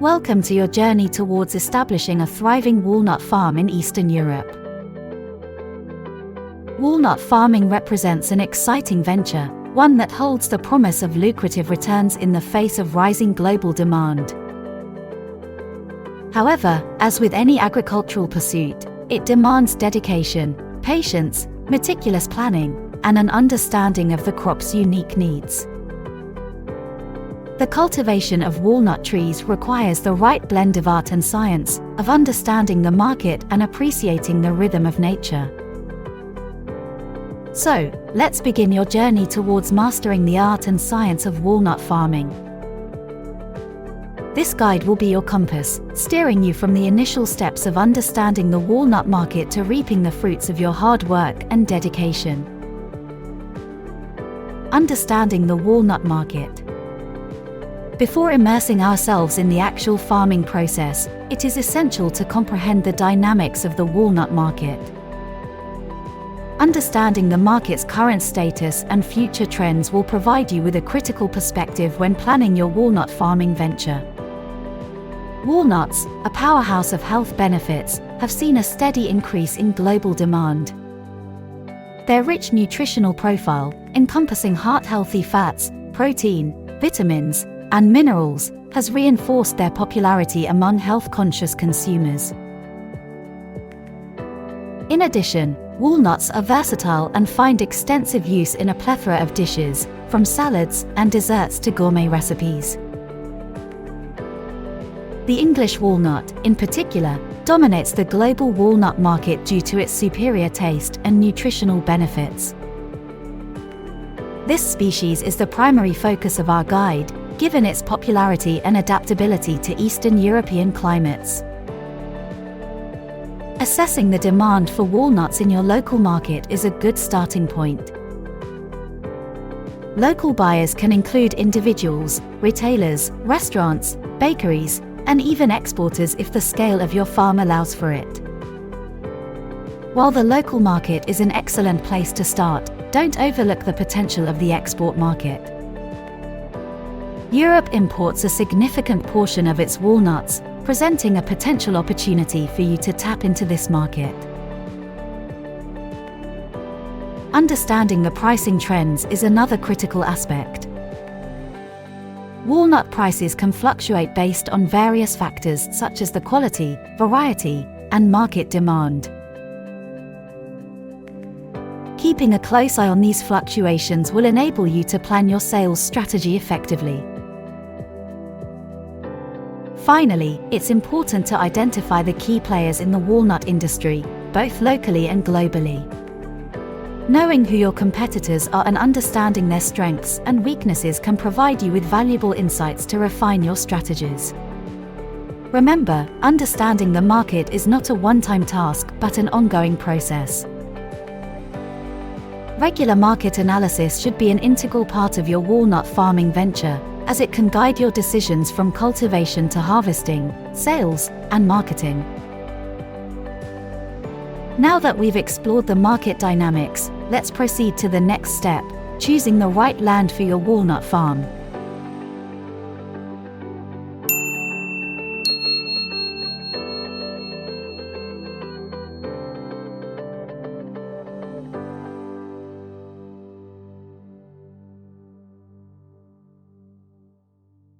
Welcome to your journey towards establishing a thriving walnut farm in Eastern Europe. Walnut farming represents an exciting venture, one that holds the promise of lucrative returns in the face of rising global demand. However, as with any agricultural pursuit, it demands dedication, patience, meticulous planning, and an understanding of the crop's unique needs. The cultivation of walnut trees requires the right blend of art and science, of understanding the market and appreciating the rhythm of nature. So, let's begin your journey towards mastering the art and science of walnut farming. This guide will be your compass, steering you from the initial steps of understanding the walnut market to reaping the fruits of your hard work and dedication. Understanding the walnut market. Before immersing ourselves in the actual farming process, it is essential to comprehend the dynamics of the walnut market. Understanding the market's current status and future trends will provide you with a critical perspective when planning your walnut farming venture. Walnuts, a powerhouse of health benefits, have seen a steady increase in global demand. Their rich nutritional profile, encompassing heart-healthy fats, protein, vitamins, and minerals, has reinforced their popularity among health-conscious consumers. In addition, walnuts are versatile and find extensive use in a plethora of dishes, from salads and desserts to gourmet recipes. The English walnut, in particular, dominates the global walnut market due to its superior taste and nutritional benefits. This species is the primary focus of our guide, given its popularity and adaptability to Eastern European climates. Assessing the demand for walnuts in your local market is a good starting point. Local buyers can include individuals, retailers, restaurants, bakeries, and even exporters if the scale of your farm allows for it. While the local market is an excellent place to start, don't overlook the potential of the export market. Europe imports a significant portion of its walnuts, presenting a potential opportunity for you to tap into this market. Understanding the pricing trends is another critical aspect. Walnut prices can fluctuate based on various factors such as the quality, variety, and market demand. Keeping a close eye on these fluctuations will enable you to plan your sales strategy effectively. Finally, it's important to identify the key players in the walnut industry, both locally and globally. Knowing who your competitors are and understanding their strengths and weaknesses can provide you with valuable insights to refine your strategies. Remember, understanding the market is not a one-time task but an ongoing process. Regular market analysis should be an integral part of your walnut farming venture, as it can guide your decisions from cultivation to harvesting, sales, and marketing. Now that we've explored the market dynamics, let's proceed to the next step, choosing the right land for your walnut farm.